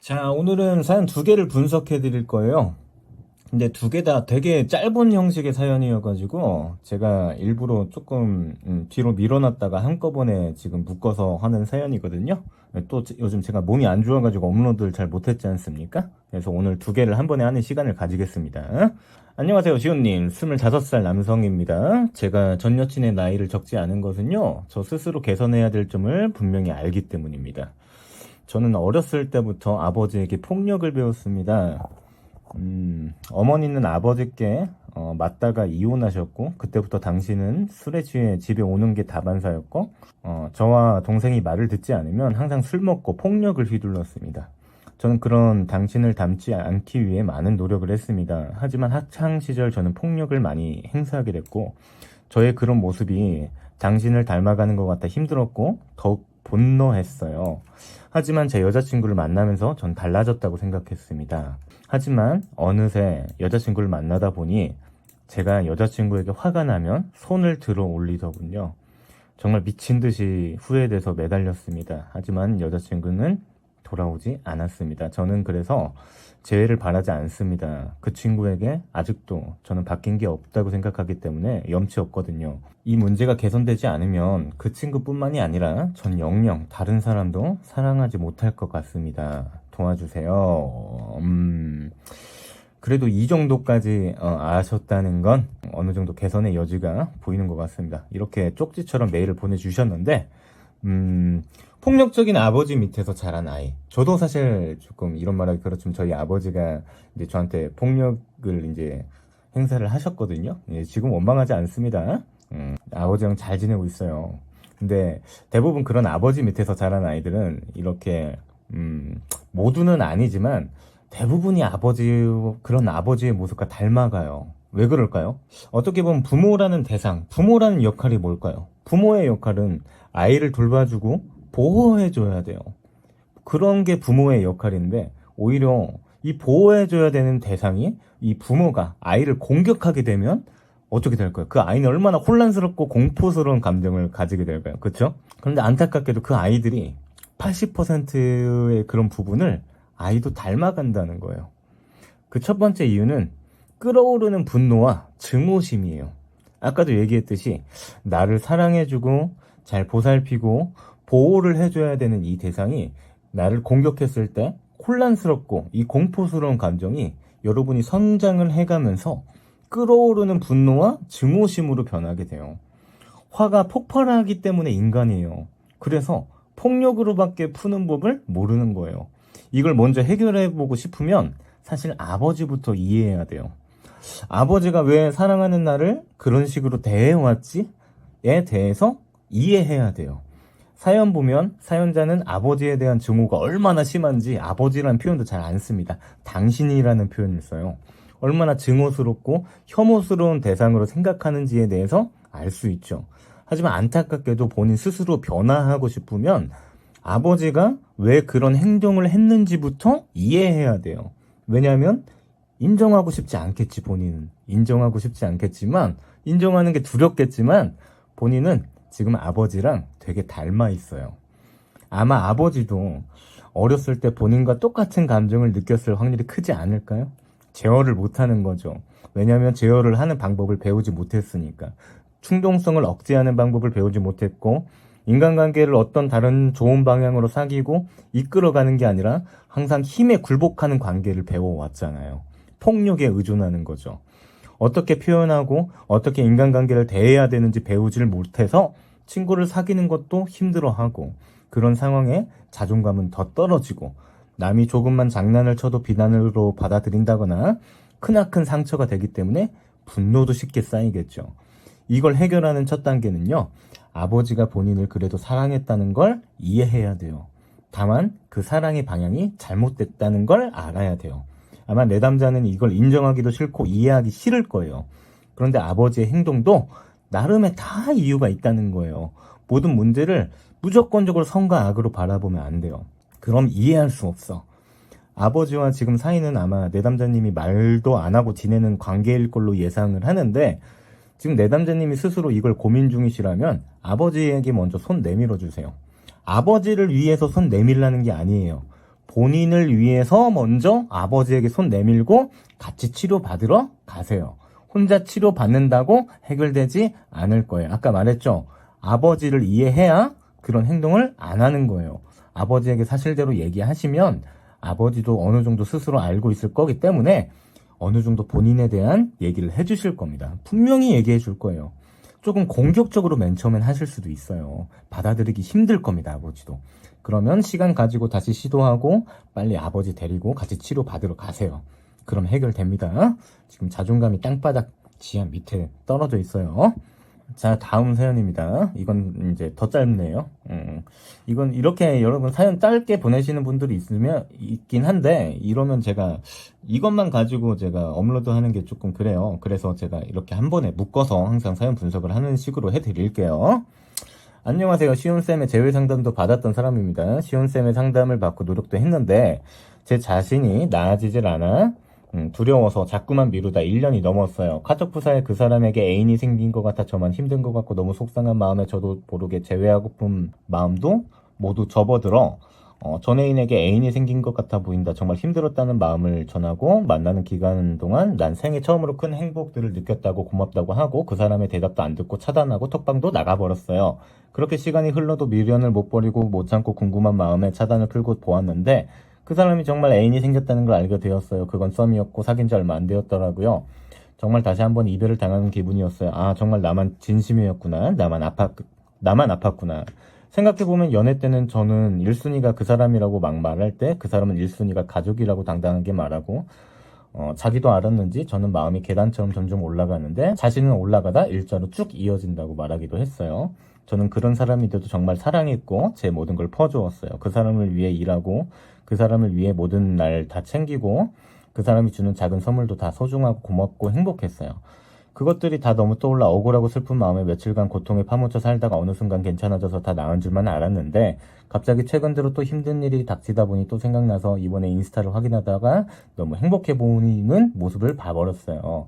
자, 오늘은 사연 두 개를 분석해 드릴 거예요. 근데 두 개 다 되게 짧은 형식의 사연이어가지고 제가 일부러 조금 뒤로 밀어놨다가 한꺼번에 지금 묶어서 하는 사연이거든요. 또 요즘 제가 몸이 안 좋아가지고 업로드를 잘 못했지 않습니까? 그래서 오늘 두 개를 한 번에 하는 시간을 가지겠습니다. 안녕하세요, 시온님. 25살 남성입니다. 제가 전 여친의 나이를 적지 않은 것은요, 저 스스로 개선해야 될 점을 분명히 알기 때문입니다. 저는 어렸을 때부터 아버지에게 폭력을 배웠습니다. 어머니는 아버지께 맞다가 이혼하셨고, 그때부터 당신은 술에 취해 집에 오는 게 다반사였고, 저와 동생이 말을 듣지 않으면 항상 술 먹고 폭력을 휘둘렀습니다. 저는 그런 당신을 닮지 않기 위해 많은 노력을 했습니다. 하지만 학창 시절 저는 폭력을 많이 행사하게 됐고, 저의 그런 모습이 당신을 닮아가는 것 같아 힘들었고 더욱 분노했어요. 하지만 제 여자친구를 만나면서 전 달라졌다고 생각했습니다. 하지만 어느새 여자친구를 만나다 보니 제가 여자친구에게 화가 나면 손을 들어 올리더군요. 정말 미친 듯이 후회돼서 매달렸습니다. 하지만 여자친구는 돌아오지 않았습니다. 저는 그래서 재회를 바라지 않습니다. 그 친구에게 아직도 저는 바뀐 게 없다고 생각하기 때문에 염치 없거든요. 이 문제가 개선되지 않으면 그 친구뿐만이 아니라 전 영영 다른 사람도 사랑하지 못할 것 같습니다. 도와주세요. 그래도 이 정도까지 아셨다는 건 어느 정도 개선의 여지가 보이는 것 같습니다. 이렇게 쪽지처럼 메일을 보내주셨는데 폭력적인 아버지 밑에서 자란 아이. 저도 사실 조금 이런 말하기 그렇지만 저희 아버지가 이제 저한테 폭력을 이제 행사를 하셨거든요. 예, 지금 원망하지 않습니다. 아버지랑 잘 지내고 있어요. 근데 대부분 그런 아버지 밑에서 자란 아이들은 이렇게 모두는 아니지만 대부분이 그런 아버지의 모습과 닮아가요. 왜 그럴까요? 어떻게 보면 부모라는 대상, 부모라는 역할이 뭘까요? 부모의 역할은 아이를 돌봐주고 보호해줘야 돼요. 그런 게 부모의 역할인데 오히려 이 보호해줘야 되는 대상이 이 부모가 아이를 공격하게 되면 어떻게 될까요? 그 아이는 얼마나 혼란스럽고 공포스러운 감정을 가지게 될까요? 그렇죠? 그런데 안타깝게도 그 아이들이 80%의 그런 부분을 아이도 닮아간다는 거예요. 그 첫 번째 이유는 끓어오르는 분노와 증오심이에요. 아까도 얘기했듯이 나를 사랑해주고 잘 보살피고 보호를 해줘야 되는 이 대상이 나를 공격했을 때 혼란스럽고 이 공포스러운 감정이 여러분이 성장을 해가면서 끓어오르는 분노와 증오심으로 변하게 돼요. 화가 폭발하기 때문에 인간이에요. 그래서 폭력으로밖에 푸는 법을 모르는 거예요. 이걸 먼저 해결해보고 싶으면 사실 아버지부터 이해해야 돼요. 아버지가 왜 사랑하는 나를 그런 식으로 대해왔지에 대해서 이해해야 돼요. 사연 보면 사연자는 아버지에 대한 증오가 얼마나 심한지 아버지라는 표현도 잘 안 씁니다. 당신이라는 표현을 써요. 얼마나 증오스럽고 혐오스러운 대상으로 생각하는지에 대해서 알 수 있죠. 하지만 안타깝게도 본인 스스로 변화하고 싶으면 아버지가 왜 그런 행동을 했는지부터 이해해야 돼요. 왜냐하면 인정하고 싶지 않겠지, 본인은. 인정하고 싶지 않겠지만, 인정하는 게 두렵겠지만, 본인은 지금 아버지랑 되게 닮아 있어요. 아마 아버지도 어렸을 때 본인과 똑같은 감정을 느꼈을 확률이 크지 않을까요? 제어를 못하는 거죠. 왜냐하면 제어를 하는 방법을 배우지 못했으니까. 충동성을 억제하는 방법을 배우지 못했고, 인간관계를 어떤 다른 좋은 방향으로 사귀고 이끌어가는 게 아니라 항상 힘에 굴복하는 관계를 배워왔잖아요. 폭력에 의존하는 거죠. 어떻게 표현하고 어떻게 인간관계를 대해야 되는지 배우지를 못해서 친구를 사귀는 것도 힘들어하고 그런 상황에 자존감은 더 떨어지고 남이 조금만 장난을 쳐도 비난으로 받아들인다거나 크나큰 상처가 되기 때문에 분노도 쉽게 쌓이겠죠. 이걸 해결하는 첫 단계는요. 아버지가 본인을 그래도 사랑했다는 걸 이해해야 돼요. 다만 그 사랑의 방향이 잘못됐다는 걸 알아야 돼요. 아마 내담자는 이걸 인정하기도 싫고 이해하기 싫을 거예요. 그런데 아버지의 행동도 나름의 다 이유가 있다는 거예요. 모든 문제를 무조건적으로 선과 악으로 바라보면 안 돼요. 그럼 이해할 수 없어. 아버지와 지금 사이는 아마 내담자님이 말도 안 하고 지내는 관계일 걸로 예상을 하는데 지금 내담자님이 스스로 이걸 고민 중이시라면 아버지에게 먼저 손 내밀어 주세요. 아버지를 위해서 손 내밀라는 게 아니에요. 본인을 위해서 먼저 아버지에게 손 내밀고 같이 치료받으러 가세요. 혼자 치료받는다고 해결되지 않을 거예요. 아까 말했죠. 아버지를 이해해야 그런 행동을 안 하는 거예요. 아버지에게 사실대로 얘기하시면 아버지도 어느 정도 스스로 알고 있을 거기 때문에 어느 정도 본인에 대한 얘기를 해주실 겁니다. 분명히 얘기해 줄 거예요. 조금 공격적으로 맨 처음엔 하실 수도 있어요. 받아들이기 힘들 겁니다, 아버지도. 그러면 시간 가지고 다시 시도하고 빨리 아버지 데리고 같이 치료받으러 가세요. 그럼 해결됩니다. 지금 자존감이 땅바닥 지하 밑에 떨어져 있어요. 자, 다음 사연입니다. 이건 이제 더 짧네요. 이건 이렇게 여러분 사연 짧게 보내시는 분들이 있긴 한데, 이러면 제가 이것만 가지고 제가 업로드 하는 게 조금 그래요. 그래서 제가 이렇게 한 번에 묶어서 항상 사연 분석을 하는 식으로 해드릴게요. 안녕하세요. 시온쌤의 재회 상담도 받았던 사람입니다. 시온쌤의 상담을 받고 노력도 했는데, 제 자신이 나아지질 않아 두려워서 자꾸만 미루다 1년이 넘었어요. 카톡 프사에 그 사람에게 애인이 생긴 것 같아 저만 힘든 것 같고 너무 속상한 마음에 저도 모르게 제외하고픈 마음도 모두 접어들어 전 애인에게 애인이 생긴 것 같아 보인다. 정말 힘들었다는 마음을 전하고 만나는 기간 동안 난 생애 처음으로 큰 행복들을 느꼈다고 고맙다고 하고 그 사람의 대답도 안 듣고 차단하고 톡방도 나가버렸어요. 그렇게 시간이 흘러도 미련을 못 버리고 못 참고 궁금한 마음에 차단을 풀고 보았는데 그 사람이 정말 애인이 생겼다는 걸 알게 되었어요. 그건 썸이었고 사귄 지 얼마 안 되었더라고요. 정말 다시 한번 이별을 당하는 기분이었어요. 아, 정말 나만 진심이었구나. 나만 아팠구나. 생각해보면 연애 때는 저는 1순위가 그 사람이라고 막 말할 때 그 사람은 1순위가 가족이라고 당당하게 말하고 자기도 알았는지 저는 마음이 계단처럼 점점 올라가는데 자신은 올라가다 일자로 쭉 이어진다고 말하기도 했어요. 저는 그런 사람인데도 정말 사랑했고 제 모든 걸 퍼주었어요. 그 사람을 위해 일하고 그 사람을 위해 모든 날 다 챙기고 그 사람이 주는 작은 선물도 다 소중하고 고맙고 행복했어요. 그것들이 다 너무 떠올라 억울하고 슬픈 마음에 며칠간 고통에 파묻혀 살다가 어느 순간 괜찮아져서 다 나은 줄만 알았는데 갑자기 최근 들어 또 힘든 일이 닥치다 보니 또 생각나서 이번에 인스타를 확인하다가 너무 행복해 보이는 모습을 봐버렸어요.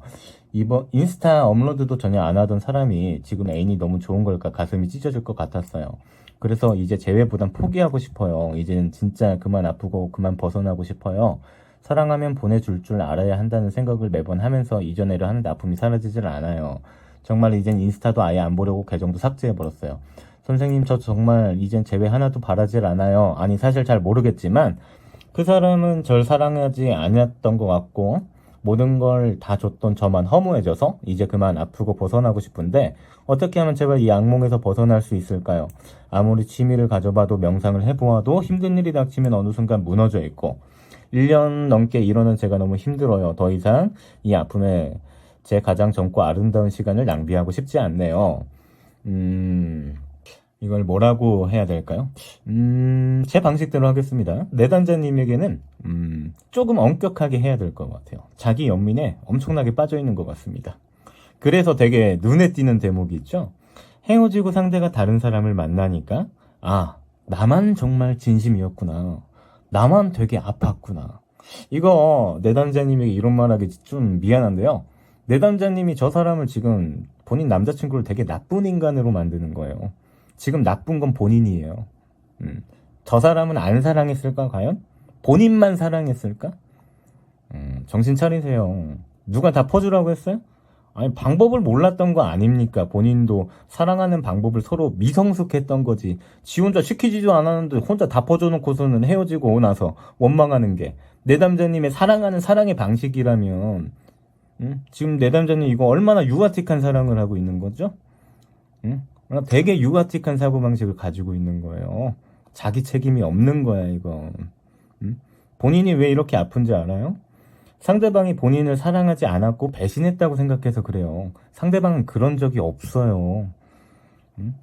이번 인스타 업로드도 전혀 안 하던 사람이 지금 애인이 너무 좋은 걸까 가슴이 찢어질 것 같았어요. 그래서 이제 재회보단 포기하고 싶어요. 이제는 진짜 그만 아프고 그만 벗어나고 싶어요. 사랑하면 보내줄 줄 알아야 한다는 생각을 매번 하면서 이전에려 하는 아픔이 사라지질 않아요. 정말 이젠 인스타도 아예 안 보려고 계정도 삭제해버렸어요. 선생님, 저 정말 이젠 재회 하나도 바라질 않아요. 아니, 사실 잘 모르겠지만 그 사람은 절 사랑하지 않았던 것 같고 모든 걸 다 줬던 저만 허무해져서 이제 그만 아프고 벗어나고 싶은데 어떻게 하면 제발 이 악몽에서 벗어날 수 있을까요? 아무리 취미를 가져봐도 명상을 해보아도 힘든 일이 닥치면 어느 순간 무너져 있고 1년 넘게 이러는 제가 너무 힘들어요. 더 이상 이 아픔에 제 가장 젊고 아름다운 시간을 낭비하고 싶지 않네요. 이걸 뭐라고 해야 될까요? 제 방식대로 하겠습니다. 내담자님에게는 조금 엄격하게 해야 될 것 같아요. 자기 연민에 엄청나게 빠져있는 것 같습니다. 그래서 되게 눈에 띄는 대목이 있죠. 헤어지고 상대가 다른 사람을 만나니까 아, 나만 정말 진심이었구나. 나만 되게 아팠구나. 이거 내담자님에게 이런 말하기 좀 미안한데요. 내담자님이 저 사람을 지금 본인 남자친구를 되게 나쁜 인간으로 만드는 거예요. 지금 나쁜 건 본인이에요. 저 사람은 안 사랑했을까 과연? 본인만 사랑했을까? 정신 차리세요. 누가 다 퍼주라고 했어요? 아니, 방법을 몰랐던 거 아닙니까? 본인도 사랑하는 방법을 서로 미성숙했던 거지. 지 혼자 시키지도 않았는데 혼자 다 퍼줘놓고서는 헤어지고 나서 원망하는 게 내담자님의 사랑하는 사랑의 방식이라면 지금 내담자님 이거 얼마나 유아틱한 사랑을 하고 있는 거죠? 되게 유아틱한 사고방식을 가지고 있는 거예요. 자기 책임이 없는 거야 이거. 본인이 왜 이렇게 아픈지 알아요? 상대방이 본인을 사랑하지 않았고 배신했다고 생각해서 그래요. 상대방은 그런 적이 없어요.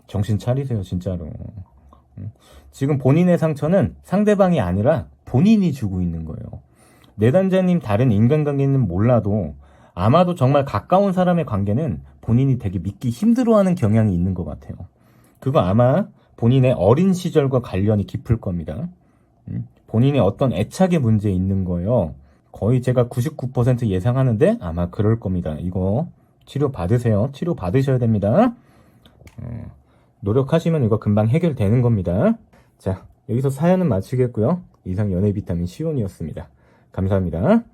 정신 차리세요 진짜로. 지금 본인의 상처는 상대방이 아니라 본인이 주고 있는 거예요. 내담자님 다른 인간관계는 몰라도 아마도 정말 가까운 사람의 관계는 본인이 되게 믿기 힘들어하는 경향이 있는 것 같아요. 그거 아마 본인의 어린 시절과 관련이 깊을 겁니다. 본인의 어떤 애착의 문제에 있는 거예요. 거의 제가 99% 예상하는데 아마 그럴 겁니다. 이거 치료 받으세요. 치료 받으셔야 됩니다. 노력하시면 이거 금방 해결되는 겁니다. 자, 여기서 사연은 마치겠고요. 이상 연예 비타민 시온이었습니다. 감사합니다.